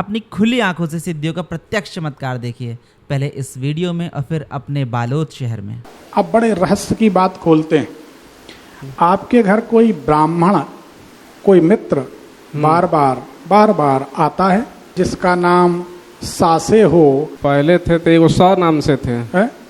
अपनी खुली आंखों से सिद्धियों का प्रत्यक्ष चमत्कार देखिए, पहले इस वीडियो में और फिर अपने बालोद शहर में। अब बड़े रहस्य की बात खोलते हैं। आपके घर कोई ब्राह्मण, कोई मित्र बार बार आता है जिसका नाम सासे हो? पहले थे तो एगो स नाम से थे।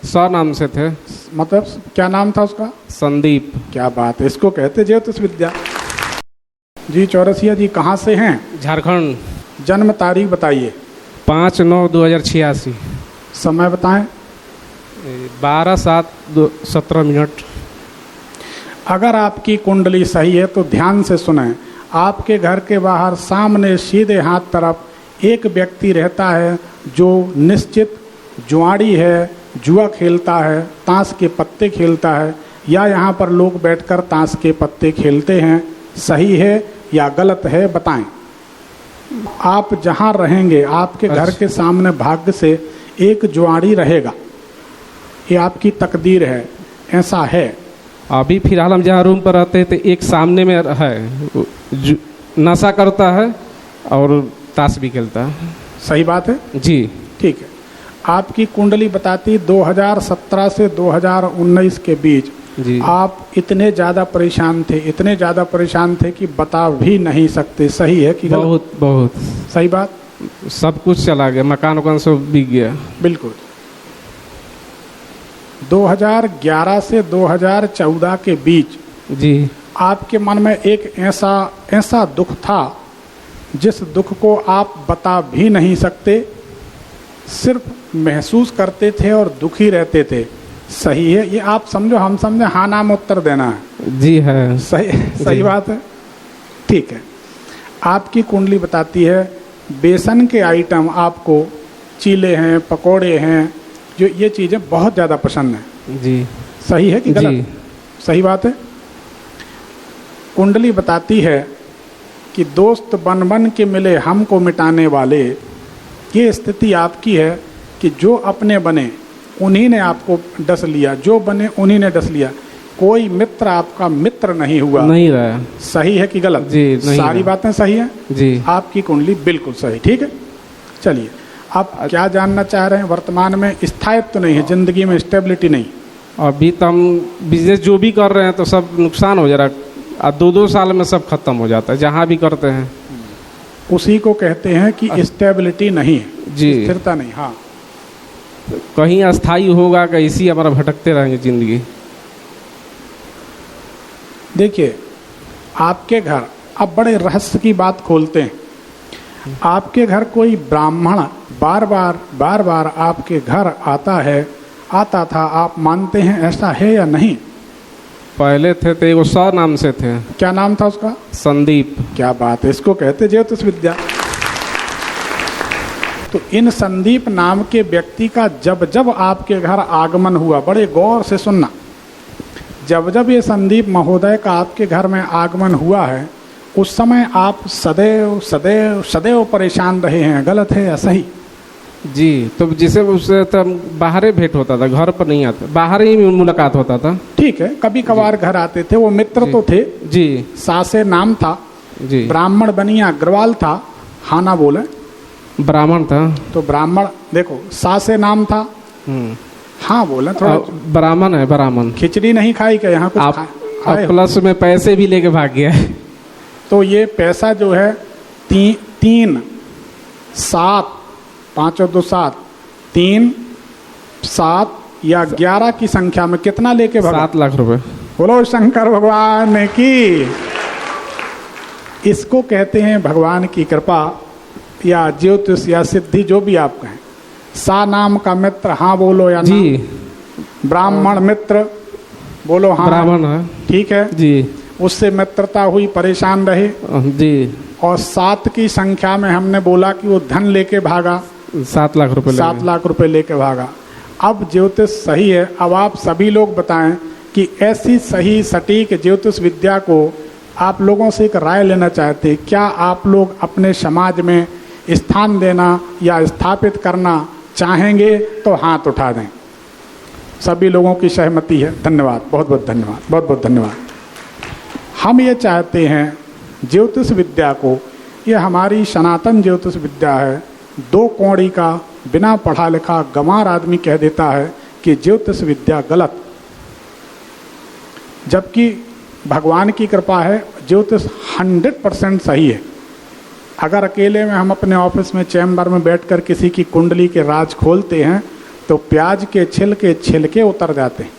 स नाम से थे। मतलब क्या नाम था उसका? संदीप। क्या बात है, इसको कहते ज्योतिष विद्या। जी चौरसिया जी कहाँ से हैं? झारखंड। जन्म तारीख बताइए। 5/9/2086। समय बताएं। 12:07 अगर आपकी कुंडली सही है तो ध्यान से सुनें। आपके घर के बाहर सामने सीधे हाथ तरफ एक व्यक्ति रहता है जो निश्चित जुआड़ी है, जुआ खेलता है, ताश के पत्ते खेलता है, या यहाँ पर लोग बैठकर ताश के पत्ते खेलते हैं। सही है या गलत है बताएं। आप जहाँ रहेंगे आपके घर के सामने भाग्य से एक जुआड़ी रहेगा, ये आपकी तकदीर है, ऐसा है। अभी फिलहाल हम जहाँ रूम पर रहते थे एक सामने में है, नशा करता है और ताश भी खेलता है। सही बात है जी। ठीक है। आपकी कुंडली बताती 2017 से 2019 के बीच जी। आप इतने ज़्यादा परेशान थे कि बता भी नहीं सकते। सही है कि गलत? बहुत सही बात। सब कुछ चला गया, मकान वकान सब बिक गया। बिल्कुल। 2011 से 2014 के बीच जी। आपके मन में एक ऐसा दुख था जिस दुख को आप बता भी नहीं सकते, सिर्फ महसूस करते थे और दुखी रहते थे। सही है? ये आप समझो, हम समझे, हाँ नाम उत्तर देना है। जी है। सही बात है। ठीक है। आपकी कुंडली बताती है बेसन के आइटम, आपको चीले हैं, पकोड़े हैं, जो ये चीज़ें बहुत ज़्यादा पसंद हैं। जी। सही है कि गलत? सही बात है। कुंडली बताती है कि दोस्त बन बन के मिले हमको मिटाने वाले, ये स्थिति आपकी है कि जो अपने बने उन्हीं ने आपको डस लिया, जो बने उन्हीं ने डस लिया। कोई मित्र आपका मित्र नहीं हुआ। नहीं रहा। सही है कि गलत? जी। नहीं सारी बातें सही हैं जी। आपकी कुंडली बिल्कुल सही। ठीक है, चलिए आप क्या जानना चाह रहे हैं? वर्तमान में स्थायित्व तो नहीं है, जिंदगी में स्टेबिलिटी नहीं। अभी तो हम बिजनेस जो भी कर रहे हैं तो सब नुकसान हो जा रहा है, 2-2 साल में सब खत्म हो जाता है जहाँ भी करते हैं। उसी को कहते हैं कि स्टेबिलिटी नहीं है जी, स्थिरता नहीं। हाँ, कहीं अस्थाई होगा, कहीं हमारा भटकते रहेंगे जिंदगी। देखिए आपके घर, अब बड़े रहस्य की बात खोलते हैं। आपके घर कोई ब्राह्मण बार बार आपके घर आता था, आप मानते हैं ऐसा है या नहीं? पहले थे तो एगो स नाम से थे। क्या नाम था उसका? संदीप। क्या बात है, इसको कहते ज्योतिष विद्या। तो इन संदीप नाम के व्यक्ति का जब आपके घर आगमन हुआ, बड़े गौर से सुनना, जब ये संदीप महोदय का आपके घर में आगमन हुआ है, उस समय आप सदैव परेशान रहे हैं। गलत है या सही? जी। तो जिसे उससे तो बाहर ही भेंट होता था, घर पर नहीं आता, बाहर ही मुलाकात होता था। ठीक है, कभी कभार घर आते थे। वो मित्र तो थे जी। सासे नाम था जी। ब्राह्मण बनिया अग्रवाल था। हाँ ना बोले? ब्राह्मण था। तो ब्राह्मण, देखो सासे नाम था। हाँ बोले थोड़ा। ब्राह्मण है। ब्राह्मण। खिचड़ी नहीं खाई क्या यहाँ कुछ? आप प्लस में पैसे भी लेके भाग गया है। तो ये पैसा जो है 3, 7, 5 और 2 7, 3, 7 या 11 की संख्या में कितना लेके भागा? 7 लाख रुपए। बोलो शंकर भगवान की। इसको कहते हैं भगवान की कृपा या ज्योतिष या सिद्धि, जो भी आप कहें। सा नाम का मित्र, हाँ बोलो या जी। ब्राह्मण मित्र बोलो। हाँ ब्राह्मण है। ठीक है जी। उससे मित्रता हुई, परेशान रहे जी। और 7 की संख्या में हमने बोला कि वो धन लेके भागा, 7 लाख रुपए। 7 लाख रुपए लेके भागा। अब ज्योतिष सही है। अब आप सभी लोग बताएं कि ऐसी सही सटीक ज्योतिष विद्या को आप लोगों से एक राय लेना चाहते, क्या आप लोग अपने समाज में स्थान देना या स्थापित करना चाहेंगे? तो हाथ उठा दें। सभी लोगों की सहमति है। धन्यवाद, बहुत बहुत धन्यवाद, बहुत बहुत धन्यवाद। हम ये चाहते हैं ज्योतिष विद्या को ये हमारी सनातन ज्योतिष विद्या है। 2 कौड़ी का बिना पढ़ा लिखा गंवार आदमी कह देता है कि ज्योतिष विद्या गलत, जबकि भगवान की कृपा है ज्योतिष 100% सही है। अगर अकेले में हम अपने ऑफिस में चैम्बर में बैठकर किसी की कुंडली के राज खोलते हैं तो प्याज के छिलके उतर जाते हैं।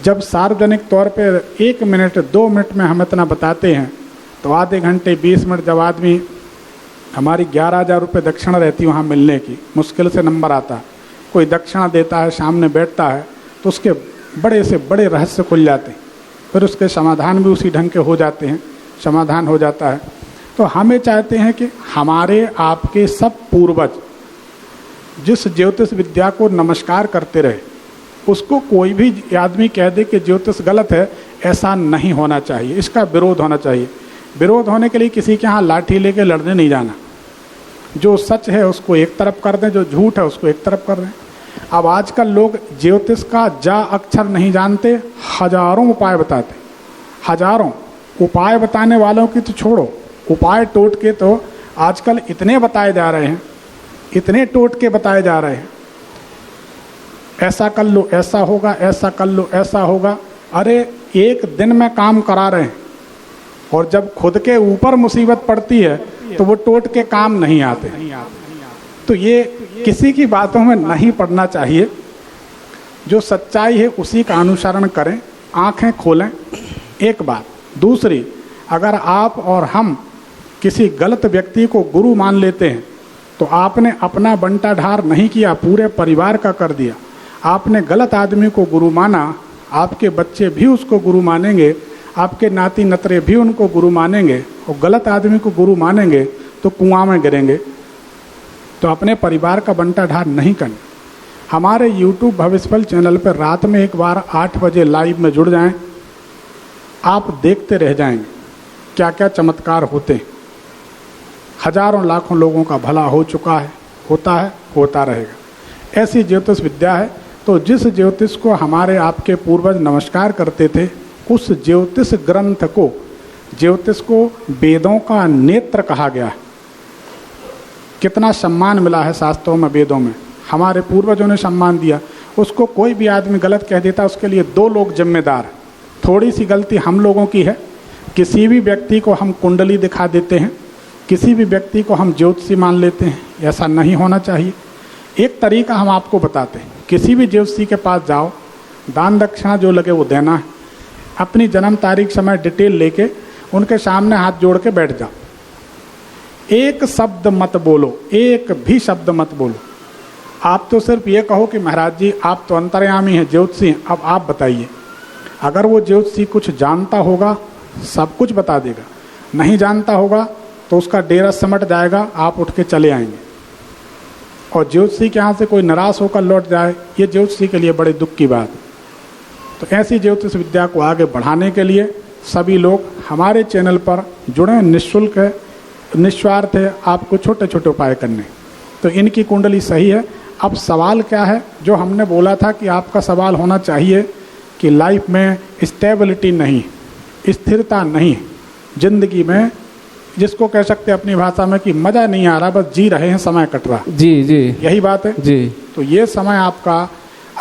जब सार्वजनिक तौर पे 1 मिनट 2 मिनट में हम इतना बताते हैं तो आधे घंटे 20 मिनट जब आदमी, हमारी 11,000 रुपये दक्षिणा रहती है वहाँ मिलने की, मुश्किल से नंबर आता है, कोई दक्षिणा देता है, सामने बैठता है तो उसके बड़े से बड़े रहस्य खुल जाते हैं, फिर उसके समाधान भी उसी ढंग के हो जाते हैं, समाधान हो जाता है। तो हमें चाहते हैं कि हमारे आपके सब पूर्वज जिस ज्योतिष विद्या को नमस्कार करते रहे, उसको कोई भी आदमी कह दे कि ज्योतिष गलत है, ऐसा नहीं होना चाहिए। इसका विरोध होना चाहिए। विरोध होने के लिए किसी के यहाँ लाठी लेके लड़ने नहीं जाना। जो सच है उसको एक तरफ कर दें, जो झूठ है उसको एक तरफ कर दें। अब आजकल लोग ज्योतिष का जा अक्षर नहीं जानते, हजारों उपाय बताते, हजारों उपाय बताने वालों की तो छोड़ो, उपाय टोटके तो आजकल इतने बताए जा रहे हैं, इतने टोटके बताए जा रहे हैं, ऐसा कर लो ऐसा होगा, ऐसा कर लो ऐसा होगा। अरे एक दिन में काम करा रहे हैं और जब खुद के ऊपर मुसीबत पड़ती है तो वो टोटके काम नहीं आते। तो ये किसी की बातों में नहीं पड़ना चाहिए। जो सच्चाई है उसी का अनुसरण करें, आंखें खोलें, एक बात। दूसरी, अगर आप और हम किसी गलत व्यक्ति को गुरु मान लेते हैं तो आपने अपना बंटा ढार नहीं किया, पूरे परिवार का कर दिया। आपने गलत आदमी को गुरु माना, आपके बच्चे भी उसको गुरु मानेंगे, आपके नाती नतरे भी उनको गुरु मानेंगे, और गलत आदमी को गुरु मानेंगे तो कुआं में गिरेंगे। तो अपने परिवार का बंटा ढार नहीं करना। हमारे YouTube भविष्यफल चैनल पर रात में एक बार 8 बजे लाइव में जुड़ जाएं, आप देखते रह जाएंगे क्या क्या चमत्कार होते हैं। हजारों लाखों लोगों का भला हो चुका है, होता है, होता रहेगा। ऐसी ज्योतिष विद्या है। तो जिस ज्योतिष को हमारे आपके पूर्वज नमस्कार करते थे, उस ज्योतिष ग्रंथ को, ज्योतिष को वेदों का नेत्र कहा गया है। कितना सम्मान मिला है शास्त्रों में, वेदों में हमारे पूर्वजों ने सम्मान दिया। उसको कोई भी आदमी गलत कह देता, उसके लिए 2 लोग जिम्मेदार। थोड़ी सी गलती हम लोगों की है, किसी भी व्यक्ति को हम कुंडली दिखा देते हैं, किसी भी व्यक्ति को हम ज्योतिषी मान लेते हैं, ऐसा नहीं होना चाहिए। एक तरीका हम आपको बताते हैं, किसी भी ज्योतिषी के पास जाओ, दान दक्षिणा जो लगे वो देना है, अपनी जन्म तारीख समय डिटेल लेके उनके सामने हाथ जोड़ के बैठ जाओ। एक शब्द मत बोलो, एक भी शब्द मत बोलो। आप तो सिर्फ ये कहो कि महाराज जी आप तो अंतर्यामी हैं, ज्योतिषी हैं, अब आप बताइए। अगर वो ज्योतिषी कुछ जानता होगा सब कुछ बता देगा, नहीं जानता होगा तो उसका डेरा सिमट जाएगा, आप उठ के चले आएंगे। और ज्योतिषी के यहाँ से कोई निराश होकर लौट जाए, ये ज्योतिषी के लिए बड़े दुख की बात है। तो ऐसी ज्योतिष विद्या को आगे बढ़ाने के लिए सभी लोग हमारे चैनल पर जुड़ें। निःशुल्क है, निस्वार्थ है, आपको छोटे छोटे उपाय करने। तो इनकी कुंडली सही है। अब सवाल क्या है, जो हमने बोला था कि आपका सवाल होना चाहिए कि लाइफ में स्टेबिलिटी नहीं, स्थिरता नहीं, जिंदगी में जिसको कह सकते हैं अपनी भाषा में कि मज़ा नहीं आ रहा, बस जी रहे हैं, समय कट रहा। जी जी, यही बात है जी। तो ये समय आपका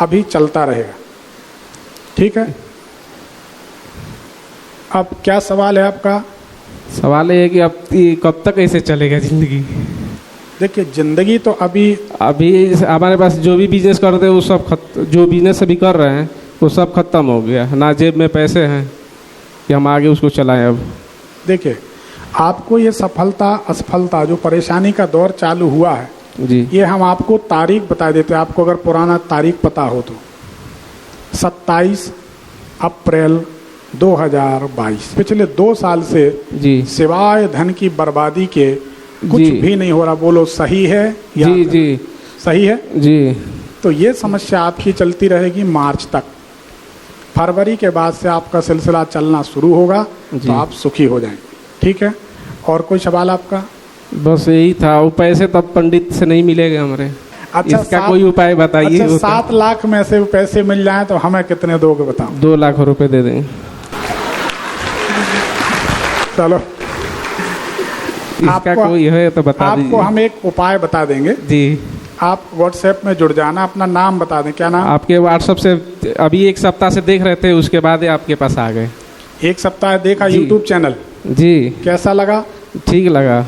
अभी चलता रहेगा, ठीक है। अब क्या सवाल है आपका? सवाल ये है कि अब ये कब तक ऐसे चलेगा ज़िंदगी? देखिए ज़िंदगी तो अभी हमारे पास जो भी बिजनेस करते हैं वो सब जो बिजनेस अभी कर रहे हैं वो सब खत्म हो गया, ना जेब में पैसे हैं कि हम आगे उसको चलाएं। अब देखिए आपको ये सफलता असफलता जो परेशानी का दौर चालू हुआ है जी, ये हम आपको तारीख बता देते हैं। आपको अगर पुराना तारीख पता हो तो 27 अप्रैल 2022, पिछले 2 साल से जी सिवाय धन की बर्बादी के कुछ जी भी नहीं हो रहा। बोलो सही है या जी जी सही है जी। तो ये समस्या आपकी चलती रहेगी मार्च तक। फरवरी के बाद से आपका सिलसिला चलना शुरू होगा तो आप सुखी हो जाएंगे, ठीक है। और कोई सवाल आपका? बस यही था, वो पैसे तब पंडित से नहीं मिलेंगे हमारे। अच्छा, इसका कोई उपाय बताइए। अच्छा 7 लाख में से पैसे मिल जाएं तो हमें कितने दोगे बताओ? 2 लाख रुपए दे देंगे। चलो इसका कोई है तो बता आपको दीजिए। हम एक उपाय बता देंगे। जी आप व्हाट्सएप में जुड़ जाना, अपना नाम बता दें, क्या नाम? आपके व्हाट्सएप से अभी 1 सप्ताह से देख रहे थे, उसके बाद ही आपके पास आ गए। 1 सप्ताह देखा जी। यूट्यूब चैनल, जी कैसा लगा? ठीक लगा।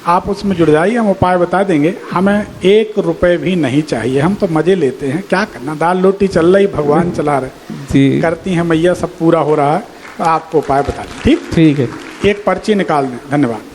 आप उसमें जुड़ जाइए, हम उपाय बता देंगे। हमें 1 रुपए भी नहीं चाहिए, हम तो मजे लेते हैं, क्या करना, दाल रोटी चल रही, भगवान चला रहे, जी करती हैं मैया, सब पूरा हो रहा है। तो आपको उपाय बता दें, ठीक ठीक है। एक पर्ची निकाल दें। धन्यवाद।